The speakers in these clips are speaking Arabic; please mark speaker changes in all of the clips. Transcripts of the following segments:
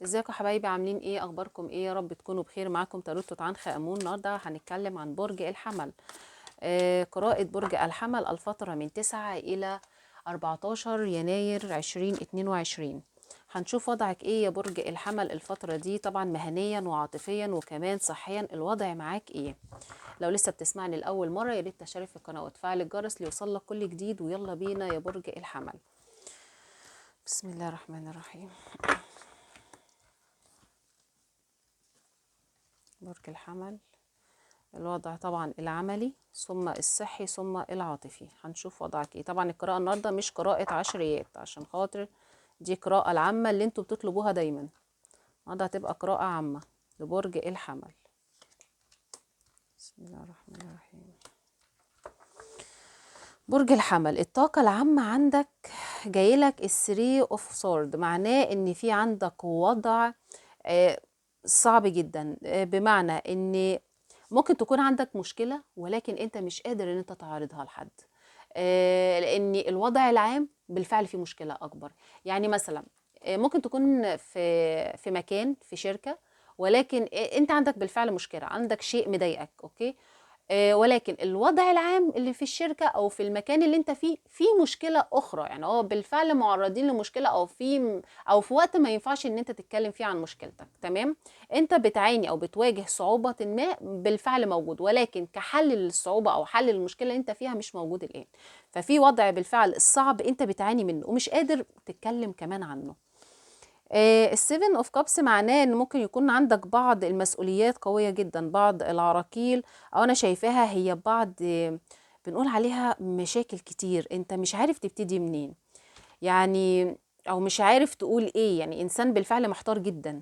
Speaker 1: ازيكم يا حبايبي؟ عاملين ايه؟ اخباركم ايه؟ يا رب تكونوا بخير. معاكم تاروت توت عنخ امون. النهارده هنتكلم عن برج الحمل. قراءة برج الحمل الفترة من 9 الى 14 يناير 2022. هنشوف وضعك ايه يا برج الحمل الفترة دي، طبعا مهنيا وعاطفيا وكمان صحيا الوضع معاك ايه. لو لسه بتسمعني لأول مرة يا ريت تشترك في القناة وتفعل الجرس ليوصلك كل جديد، ويلا بينا يا برج الحمل. بسم الله الرحمن الرحيم. برج الحمل، الوضع طبعا العملي ثم الصحي ثم العاطفي. هنشوف وضعك ايه. طبعا القراءة النهارده مش قراءة عشريات، عشان خاطر دي قراءة العامة اللي انتوا بتطلبوها دايما. النهارده هتبقى قراءة عامة لبرج الحمل. بسم الله الرحمن الرحيم. برج الحمل، الطاقة العامة عندك جايلك الثري اوف سورد، معناه ان في عندك وضع صعب جدا، بمعنى ان ممكن تكون عندك مشكلة ولكن انت مش قادر ان انت تعرضها لحد، لان الوضع العام بالفعل في مشكلة اكبر. يعني مثلا ممكن تكون في مكان في شركة، ولكن انت عندك بالفعل مشكلة، عندك شيء مضايقك، اوكي. ولكن الوضع العام اللي في الشركة أو في المكان اللي أنت فيه في مشكلة أخرى، يعني هو بالفعل معرضين لمشكلة، أو في وقت ما ينفعش إن أنت تتكلم فيه عن مشكلتك، تمام. أنت بتعاني أو بتواجه صعوبة ما بالفعل موجود، ولكن كحل للصعوبة أو حل للمشكلة اللي أنت فيها مش موجود الآن. ففي وضع بالفعل الصعب أنت بتعاني منه ومش قادر تتكلم كمان عنه. السيفن اوف كابس معناه ان ممكن يكون عندك بعض المسؤوليات قوية جدا، بعض العراقيل، او انا شايفاها هي بعض، بنقول عليها مشاكل كتير انت مش عارف تبتدي منين، يعني او مش عارف تقول ايه. يعني انسان بالفعل محتار جدا،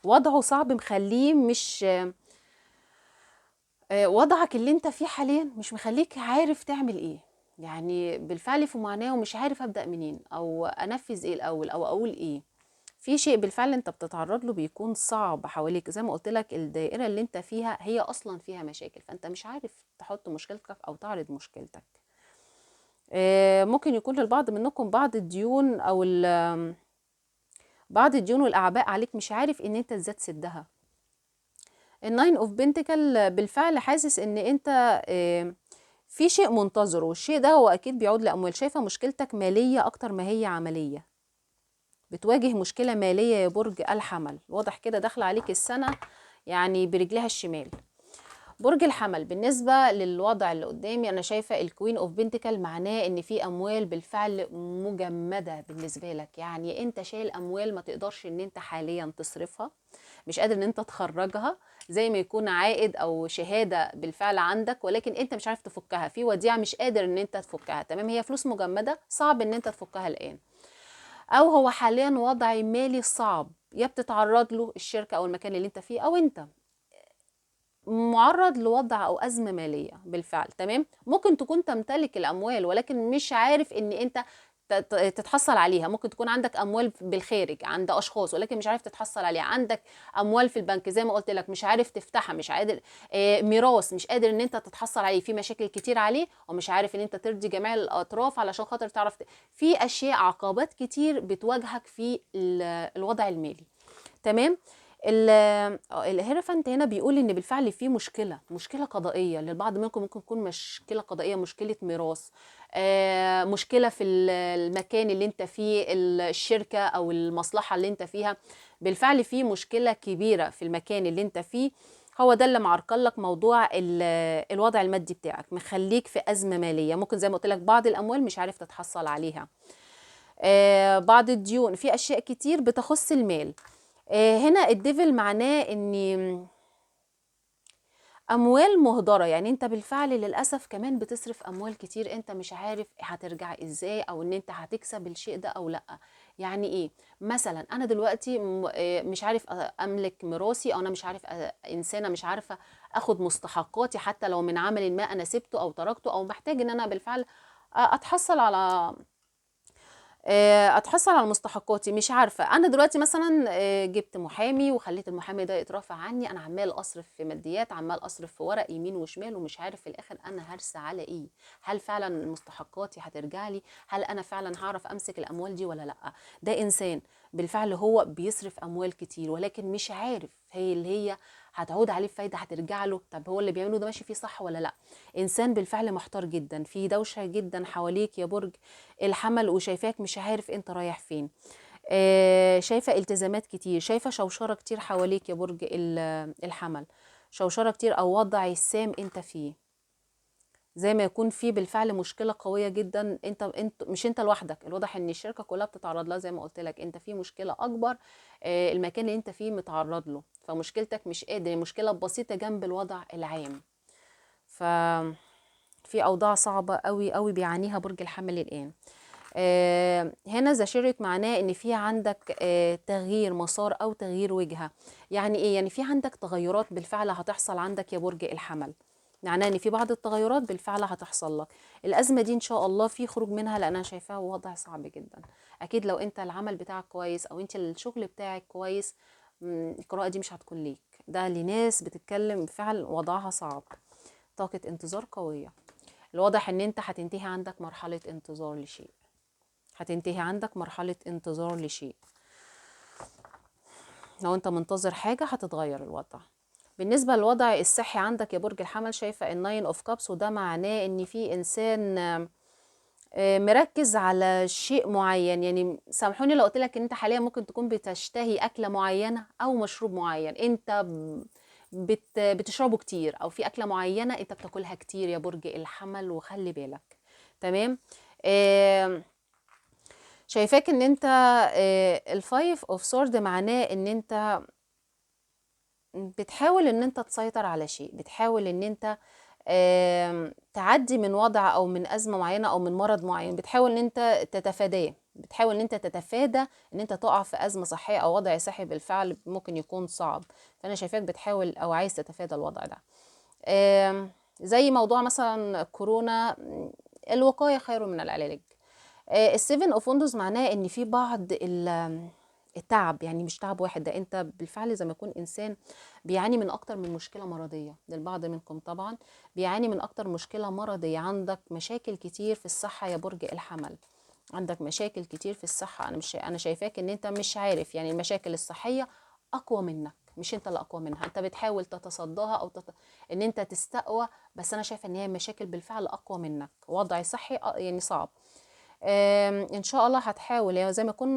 Speaker 1: وضعه صعب مخليه مش وضعك اللي انت فيه حاليا مش مخليك عارف تعمل ايه. يعني بالفعل في معاناة ومش عارف ابدأ منين او انفذ ايه الاول او اقول ايه. في شيء بالفعل انت بتتعرض له بيكون صعب حواليك، زي ما قلت لك الدائرة اللي انت فيها هي اصلا فيها مشاكل، فانت مش عارف تحط مشكلتك او تعرض مشكلتك. ممكن يكون للبعض منكم بعض الديون والاعباء عليك مش عارف ان انت ازاي تسدها. الناين اوف بنتكل بالفعل حاسس ان انت في شيء منتظره، والشيء ده هو اكيد بيعود لاموال. شايفه مشكلتك ماليه اكتر ما هي عمليه، بتواجه مشكله ماليه يا برج الحمل. واضح كده داخله عليك السنه يعني برجلها الشمال. برج الحمل، بالنسبه للوضع اللي قدامي انا شايفه الكوين اوف بنتكل، معناه ان في اموال بالفعل مجمده بالنسبه لك. يعني انت شايل اموال ما تقدرش ان انت حاليا تصرفها، مش قادر ان انت تخرجها، زي ما يكون عائد او شهاده بالفعل عندك ولكن انت مش عارف تفكها، في وديعه مش قادر ان انت تفكها، تمام. هي فلوس مجمده صعب ان انت تفكها الان، او هو حاليا وضع مالي صعب يا بتتعرض له الشركه او المكان اللي انت فيه، او انت معرض لوضع او ازمه ماليه بالفعل، تمام. ممكن تكون تمتلك الاموال ولكن مش عارف ان انت تتحصل عليها. ممكن تكون عندك اموال بالخارج عند اشخاص ولكن مش عارف تتحصل عليها. عندك اموال في البنك زي ما قلت لك مش عارف تفتحها، مش قادر. ميراث مش قادر ان انت تتحصل عليه، في مشاكل كتير عليه ومش عارف ان انت ترضي جميع الاطراف علشان خاطر تعرف في اشياء عقبات كتير بتواجهك في الوضع المالي، تمام. الهيرفنت هنا بيقول ان بالفعل في مشكله قضائيه للبعض منكم، ممكن تكون مشكله قضائيه، مشكله ميراث، مشكله في المكان اللي انت فيه، الشركه او المصلحه اللي انت فيها. بالفعل في مشكله كبيره في المكان اللي انت فيه، هو ده اللي معرقل لك موضوع الوضع المادي بتاعك، مخليك في ازمه ماليه. ممكن زي ما قلت لك بعض الاموال مش عارف تتحصل عليها، بعض الديون، في اشياء كتير بتخص المال. هنا الديفل معناه ان اموال مهدره، يعني انت بالفعل للاسف كمان بتصرف اموال كتير انت مش عارف هترجع ازاي او ان انت هتكسب الشيء ده او لا. يعني ايه؟ مثلا انا دلوقتي مش عارف املك ميراثي، او انا مش عارف انسانه مش عارفه اخد مستحقاتي حتى لو من عمل ما انا سبته او تركته، او محتاج ان انا بالفعل اتحصل على اتحصل على مستحقاتي. مش عارفه انا دلوقتي مثلا جبت محامي وخليت المحامي ده يترافع عني، انا عمال اصرف في ماديات، عمال اصرف في ورق يمين وشمال ومش عارف في الاخر انا هرسى على ايه. هل فعلا مستحقاتي هترجع لي؟ هل انا فعلا هعرف امسك الاموال دي ولا لا؟ ده انسان بالفعل هو بيصرف اموال كتير ولكن مش عارف هي اللي هي هتعود عليه بفايده هترجع له. طب هو اللي بيعمله ده ماشي فيه صح ولا لا؟ انسان بالفعل محتار جدا، في دوشه جدا حواليك يا برج الحمل، وشايفاك مش عارف انت رايح فين. شايفه التزامات كتير، شايفه شوشره كتير حواليك يا برج الحمل، شوشره كتير او وضع سام انت فيه، زي ما يكون في بالفعل مشكله قويه جدا. انت مش انت لوحدك، الواضح ان الشركه كلها بتتعرض لها، زي ما قلت لك انت في مشكله اكبر. المكان اللي انت فيه متعرض له، فمشكلتك مش قادر، مشكله بسيطه جنب الوضع العام. ف في اوضاع صعبه قوي قوي بيعانيها برج الحمل الان. هنا زاشيرت معناه ان في عندك تغيير مسار او تغيير وجهه. يعني ايه؟ يعني في عندك تغيرات بالفعل هتحصل عندك يا برج الحمل، معناه ان في بعض التغيرات بالفعل هتحصل لك. الازمه دي ان شاء الله في خروج منها، لان انا شايفاها وضع صعب جدا. اكيد لو انت العمل بتاعك كويس او انت الشغل بتاعك كويس، القراءه دي مش هتكون ليك، ده لناس بتتكلم بفعل وضعها صعب. طاقه انتظار قويه، الواضح ان انت هتنتهي عندك مرحله انتظار لشيء، هتنتهي عندك مرحله انتظار لشيء. لو انت منتظر حاجه هتتغير الوضع. بالنسبة للوضع الصحي عندك يا برج الحمل، شايفة الناين اوف كابس، وده معناه ان في انسان مركز على شيء معين. يعني سامحوني لو قلت لك ان انت حاليا ممكن تكون بتشتهي اكلة معينة او مشروب معين انت بتشربه كتير، او في اكلة معينة انت بتاكلها كتير يا برج الحمل، وخلي بالك. تمام. شايفاك ان انت الفايف اوف سورد معناه ان انت بتحاول ان انت تسيطر على شيء، بتحاول ان انت تعدي من وضع او من ازمه معينه او من مرض معين، بتحاول ان انت تتفاداه، بتحاول ان انت تتفادى ان انت تقع في ازمه صحيه او وضع صحي بالفعل ممكن يكون صعب. فانا شايفاك بتحاول او عايز تتفادى الوضع ده. زي موضوع مثلا كورونا، الوقايه خير من العلاج. السيفن اوف وندوز معناه ان في بعض التعب، يعني مش تعب واحد، ده انت بالفعل زي ما يكون انسان بيعاني من اكتر من مشكله مرضيه. للبعض منكم طبعا بيعاني من اكتر مشكله مرضيه، عندك مشاكل كتير في الصحه يا برج الحمل، عندك مشاكل كتير في الصحه. انا شايفاك ان انت مش عارف، يعني المشاكل الصحيه اقوى منك، مش انت اللي اقوى منها، انت بتحاول تتصداها او ان انت تستقوى، بس انا شايفه ان هي مشاكل بالفعل اقوى منك، وضع صحي يعني صعب. ان شاء الله هتحاول، يعني زي ما يكون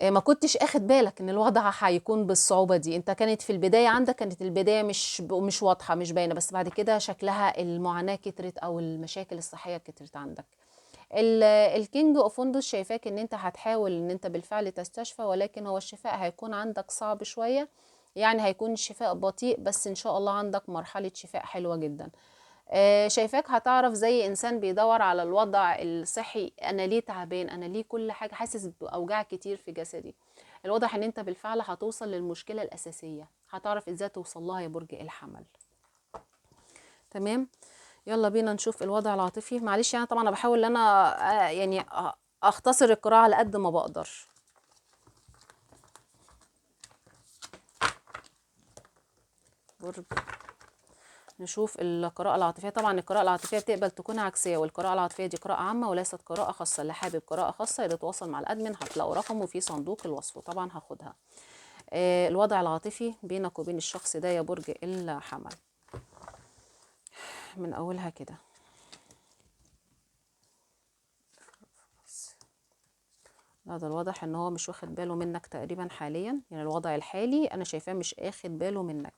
Speaker 1: ما كنتش اخد بالك ان الوضع هيكون بالصعوبة دي. انت كانت في البداية عندك، كانت البداية مش واضحة مش باينة، بس بعد كده شكلها المعاناة كترت او المشاكل الصحية كترت عندك. الكينج اوف وندوز شايفاك ان انت هتحاول ان انت بالفعل تستشفى، ولكن هو الشفاء هيكون عندك صعب شوية، يعني هيكون شفاء بطيء، بس ان شاء الله عندك مرحلة شفاء حلوة جدا. شايفاك هتعرف زي انسان بيدور على الوضع الصحي، انا ليه تعبان، انا ليه كل حاجه حاسس باوجاع كتير في جسدي. الواضح ان انت بالفعل هتوصل للمشكله الاساسيه، هتعرف ازاي توصل لها يا برج الحمل. تمام. يلا بينا نشوف الوضع العاطفي. معلش يعني طبعا انا بحاول ان انا يعني اختصر القراءه على قد ما بقدر. برج، نشوف القراءة العاطفية. طبعا القراءة العاطفية بتقبل تكون عكسية، والقراءة العاطفية دي قراءة عامة وليست قراءة خاصة. اللي حابب قراءة خاصة يتواصل مع الأدمن، هتلاقوا رقمه في صندوق الوصف، وطبعا هاخدها. الوضع العاطفي بينك وبين الشخص ده يا برج الحمل من أولها كده. لا، ده الواضح ان هو مش واخد باله منك تقريبا حاليا، يعني الوضع الحالي انا شايفاه مش اخد باله منك.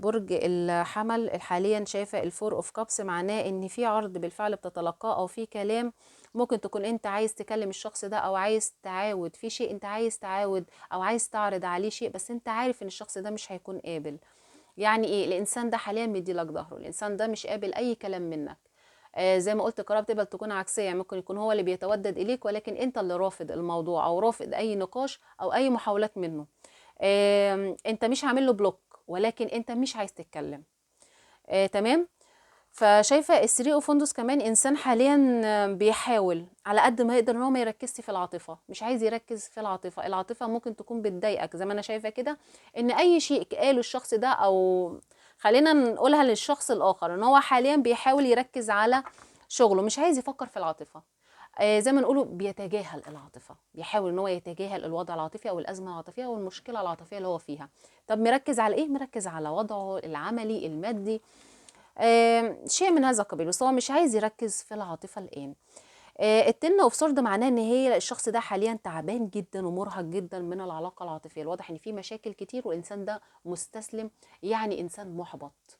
Speaker 1: برج الحمل حاليا شايفه الفور اوف كابس، معناه ان في عرض بالفعل بتتلقاه او في كلام ممكن تكون انت عايز تكلم الشخص ده، او عايز تعاود في شيء، انت عايز تعاود او عايز تعرض عليه شيء، بس انت عارف ان الشخص ده مش هيكون قابل. يعني ايه؟ الانسان ده حاليا مديلك ظهره، الانسان ده مش قابل اي كلام منك. زي ما قلت القراءة بتقبل تكون عكسية، يعني ممكن يكون هو اللي بيتودد إليك، ولكن أنت اللي رافض الموضوع أو رافض أي نقاش أو أي محاولات منه. أنت مش عامل له بلوك، ولكن أنت مش عايز تتكلم. تمام. فشايفه الثري اوف فندس كمان انسان حاليا بيحاول على قد ما يقدر ان هو ما يركزش في العاطفه، مش عايز يركز في العاطفه. العاطفه ممكن تكون بتضايقك زي ما انا شايفه كده، ان اي شيء قاله الشخص ده، او خلينا نقولها للشخص الاخر، ان هو حاليا بيحاول يركز على شغله، مش عايز يفكر في العاطفه. زي ما نقوله بيتجاهل العاطفة، بيحاول ان هو يتجاهل الوضع العاطفي او الازمة العاطفية او المشكلة العاطفية اللي هو فيها. طب مركز على ايه؟ مركز على وضعه العملي المادي، شيء من هذا القبيل، بس هو مش عايز يركز في العاطفة الآن. التن اوف سورد معناه ان هي الشخص ده حاليا تعبان جدا ومرهق جدا من العلاقة العاطفية، الواضح ان في مشاكل كتير والانسان ده مستسلم، يعني انسان محبط،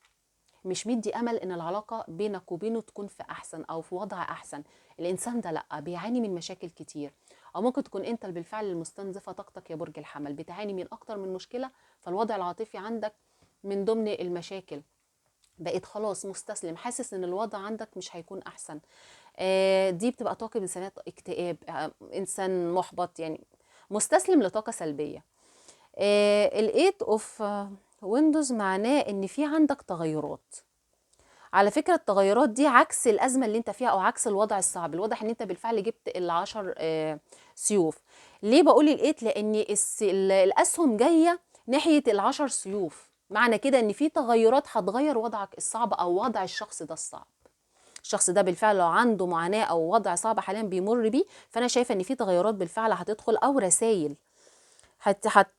Speaker 1: مش مدي امل ان العلاقه بينك وبينه تكون في احسن او في وضع احسن. الانسان ده لا، بيعاني من مشاكل كتير، او ممكن تكون انت اللي بالفعل المستنزفه طاقتك يا برج الحمل، بتعاني من اكتر من مشكله، فالوضع العاطفي عندك من ضمن المشاكل، بقيت خلاص مستسلم، حاسس ان الوضع عندك مش هيكون احسن. دي بتبقى طاقه بنسميها اكتئاب، انسان محبط، يعني مستسلم لطاقه سلبيه. الايت اوف ويندوز معناه ان في عندك تغيرات. على فكرة التغيرات دي عكس الأزمة اللي انت فيها أو عكس الوضع الصعب، الواضح ان انت بالفعل جبت العشر سيوف. ليه بقول الإيت؟ لأن الأسهم جاية ناحية العشر سيوف، معنى كده ان في تغيرات هتغير وضعك الصعب أو وضع الشخص ده الصعب. الشخص ده بالفعل لو عنده معاناة أو وضع صعب حاليا بيمر بيه، فأنا شايفة ان في تغيرات بالفعل هتدخل أو رسائل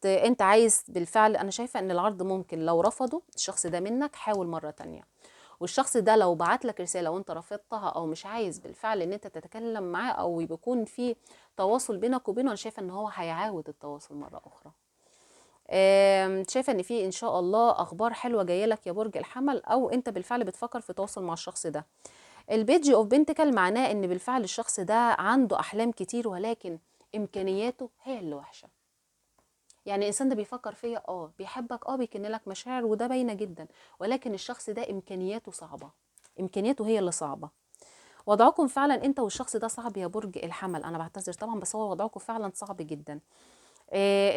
Speaker 1: انت عايز بالفعل. انا شايفه ان العرض ممكن لو رفضه الشخص ده منك حاول مره تانية، والشخص ده لو بعت لك رساله وانت رفضتها او مش عايز بالفعل ان انت تتكلم معاه او يكون في تواصل بينك وبينه، انا شايفه ان هو هيعاود التواصل مره اخرى. شايفه ان في ان شاء الله اخبار حلوه جايه لك يا برج الحمل، او انت بالفعل بتفكر في تواصل مع الشخص ده. البيج اوف بنتكل معناه ان بالفعل الشخص ده عنده احلام كتير ولكن امكانياته هي اللي وحشه. يعني الانسان ده بيفكر فيا، بيحبك، بيكن لك مشاعر وده باينه جدا، ولكن الشخص ده امكانياته صعبه، امكانياته هي اللي صعبه. وضعكم فعلا انت والشخص ده صعب يا برج الحمل، انا بعتذر طبعا بس هو وضعكم فعلا صعب جدا.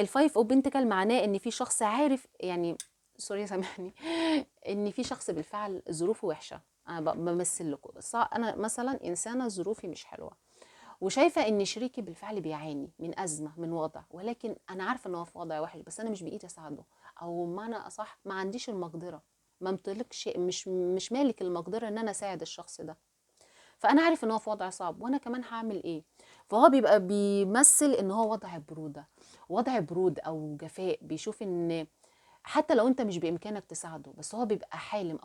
Speaker 1: الفايف اوف بنتكل معناه ان في شخص عارف، يعني سوري سامحني ان في شخص بالفعل ظروفه وحشه. انا بمثل لكم، انا مثلا انسانه ظروفي مش حلوه وشايفه ان شريكي بالفعل بيعاني من ازمه من وضع، ولكن انا عارفه ان هو في وضع وحش بس انا مش بايدي اساعده، او معنى اصح ما عنديش المقدره، ما امتلكش، مش مالك المقدره ان انا اساعد الشخص ده، فانا عارف ان هو في وضع صعب وانا كمان هعمل ايه. فهو بيبقى بيمثل ان هو وضع بروده، وضع برود او جفاء، بيشوف ان حتى لو انت مش بامكانك تساعده بس هو بيبقى حالم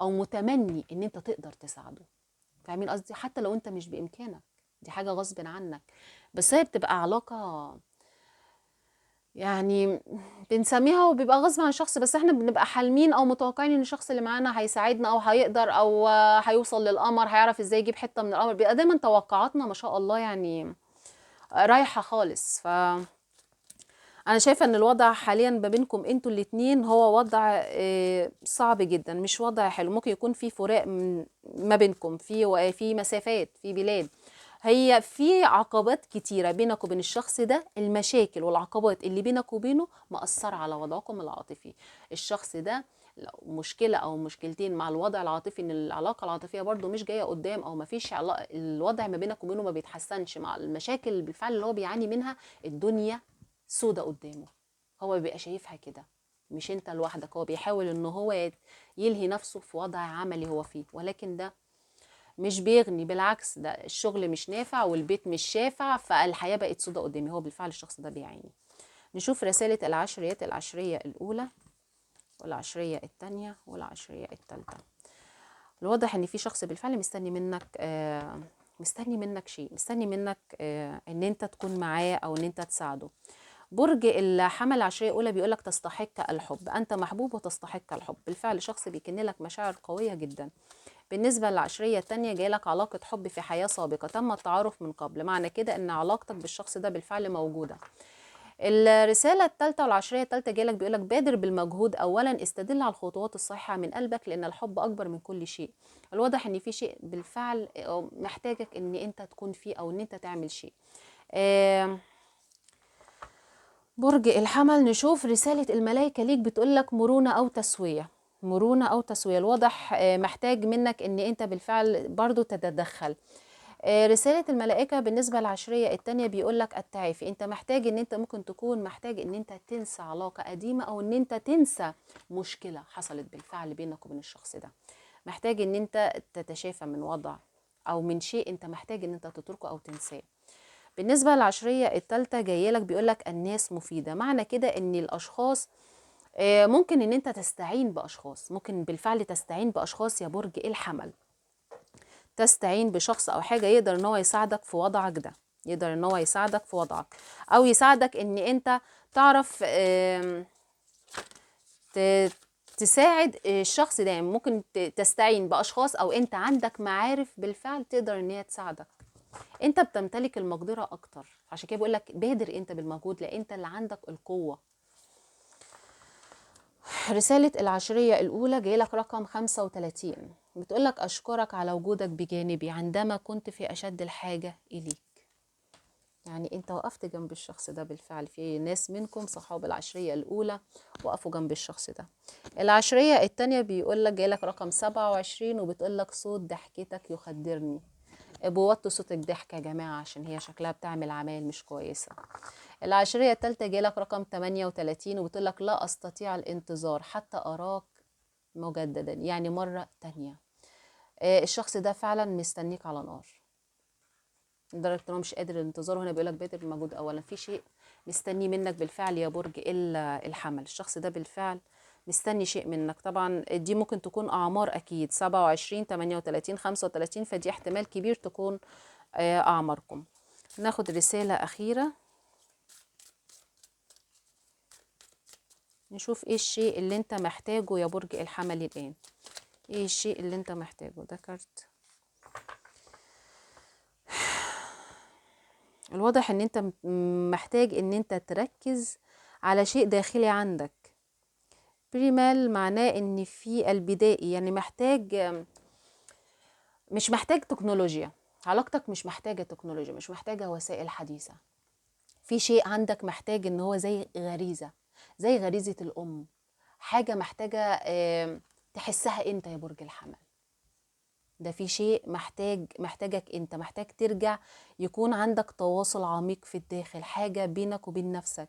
Speaker 1: او متمني ان انت تقدر تساعده. فاهمين قصدي؟ حتى لو انت مش بامكانك، دي حاجه غصب عنك، بس هي بتبقى علاقه يعني بنسميها وبيبقى غصب عن الشخص، بس احنا بنبقى حالمين او متوقعين ان الشخص اللي معانا هيساعدنا او هيقدر او هيوصل للقمر، هيعرف ازاي يجيب حته من القمر، بيبقى دايما توقعاتنا ما شاء الله يعني رايحه خالص. انا شايفه ان الوضع حاليا ما بينكم انتوا الاتنين هو وضع صعب جدا، مش وضع حلو، ممكن يكون في فراق ما بينكم، في مسافات، في بلاد، هي في عقبات كتيره بينك وبين الشخص ده، المشاكل والعقبات اللي بينك وبينه مأثره على وضعكم العاطفي. الشخص ده لو مشكله او مشكلتين مع الوضع العاطفي، ان العلاقه العاطفيه برضو مش جايه قدام او ما فيش الوضع ما بينك وبينه ما بيتحسنش مع المشاكل بالفعل اللي هو بيعاني منها، الدنيا سودة قدامه، هو بيبقى شايفها كده، مش انت لوحدك، هو بيحاول ان هو يلهي نفسه في وضع عملي هو فيه، ولكن ده مش بيغني، بالعكس ده الشغل مش نافع والبيت مش شافع، فالحياة بقت سودة قدامي، هو بالفعل الشخص ده بيعاني. نشوف رسالة العشريات، العشرية الأولى والعشرية الثانية والعشرية الثالثة. الواضح ان في شخص بالفعل مستني منك مستني منك شيء، مستني منك ان انت تكون معاه او ان انت تساعده. برج الحمل العشرية الأولى بيقولك تستحق الحب، أنت محبوب وتستحق الحب، بالفعل شخص بيكن لك مشاعر قوية جدا. بالنسبة للعشرية التانية جايلك علاقة حب في حياة سابقة تم التعارف من قبل، معنى كده أن علاقتك بالشخص ده بالفعل موجودة. الرسالة الثالثة والعشرية الثالثة جايلك بيقولك بادر بالمجهود أولا، استدل على الخطوات الصحيحة من قلبك لأن الحب أكبر من كل شيء. الواضح أن في شيء بالفعل محتاجك أن أنت تكون فيه أو أن أنت تعمل شيء. برج الحمل نشوف رسالة الملائكة ليك بتقولك مرونة أو تسوية، مرونة أو تسوية، الواضح محتاج منك ان انت بالفعل برضو تتدخل. رسالة الملائكة بالنسبة للعشرية التانية بيقولك التعافي، انت محتاج ان انت ممكن تكون محتاج ان انت تنسى علاقة قديمة او ان انت تنسى مشكلة حصلت بالفعل بينك وبين الشخص ده، محتاج ان انت تتشافى من وضع او من شيء انت محتاج ان انت تتركه او تنساه. بالنسبة للعشرية التالتة جايلك بيقولك الناس مفيدة، معنى كده ان الاشخاص ممكن ان انت تستعين باشخاص، ممكن بالفعل تستعين باشخاص يا برج الحمل، تستعين بشخص او حاجة يقدر ان هو يساعدك في وضعك ده، يقدر ان هو يساعدك في وضعك، او يساعدك ان انت تعرف تساعد الشخص ده. يعني ممكن تستعين باشخاص او انت عندك معارف بالفعل تقدر ان هي تساعدك، انت بتمتلك المقدرة اكتر، عشان كده بقول لك بادر انت بالمجهود لان انت اللي عندك القوة. رسالة العشرية الأولى جايلك رقم 35، بتقولك أشكرك على وجودك بجانبي عندما كنت في أشد الحاجة إليك. يعني أنت وقفت جنب الشخص ده بالفعل، في ناس منكم صحاب العشرية الأولى وقفوا جنب الشخص ده. العشرية التانية بيقولك جايلك رقم 27 وبتقولك صوت ضحكتك يخدرني. بوطوا صوت الضحك يا جماعة عشان هي شكلها بتعمل عمايل مش كويسة. العشرية التالتة جايلك رقم 38 وبتقولك لا أستطيع الانتظار حتى أراك مجددا، يعني مرة تانية. الشخص ده فعلا مستنيك على نار لدرجة انه مش قادر الانتظار، وهنا بيقولك بادر بمجهود اولا، في شيء مستني منك بالفعل يا برج الحمل. الشخص ده بالفعل مستني شيء منك. طبعا دي ممكن تكون اعمار، اكيد 27 38 35، فدي احتمال كبير تكون اعماركم. ناخد رسالة اخيرة نشوف ايه الشيء اللي انت محتاجه يا برج الحمل الان. ايه الشيء اللي انت محتاجه؟ ده كارت الواضح ان انت محتاج ان انت تركز على شيء داخلي عندك. بريمال معناه ان في البدائي، يعني محتاج، مش محتاج تكنولوجيا، علاقتك مش محتاجة تكنولوجيا، مش محتاجة وسائل حديثة. في شيء عندك محتاج ان هو زي غريزة، زي غريزة الام، حاجة محتاجة تحسها انت يا برج الحمل. ده في شيء محتاجك انت، محتاج ترجع يكون عندك تواصل عميق في الداخل، حاجة بينك وبين نفسك.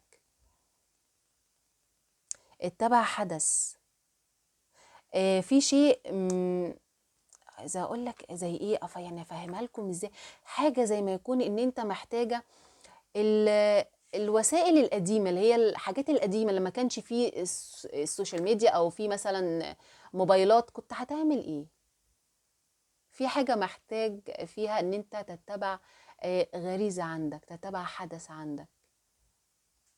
Speaker 1: اتبع حدث في شيء عايزه اقول لك زي ايه، يعني افهمها لكم ازاي. حاجه زي ما يكون ان انت محتاجه الوسائل القديمه، اللي هي الحاجات القديمه لما كانش فيه السوشيال ميديا او في مثلا موبايلات، كنت هتعمل ايه؟ في حاجه محتاج فيها ان انت تتبع غريزه عندك، تتبع حدث عندك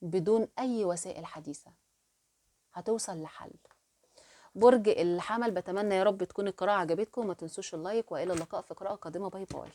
Speaker 1: بدون اي وسائل حديثه، هتوصل لحل. برج الحمل، بتمنى يا رب تكون القراءة عجبتكم، وما تنسوش اللايك، وإلى اللقاء في قراءة قادمة. باي باي.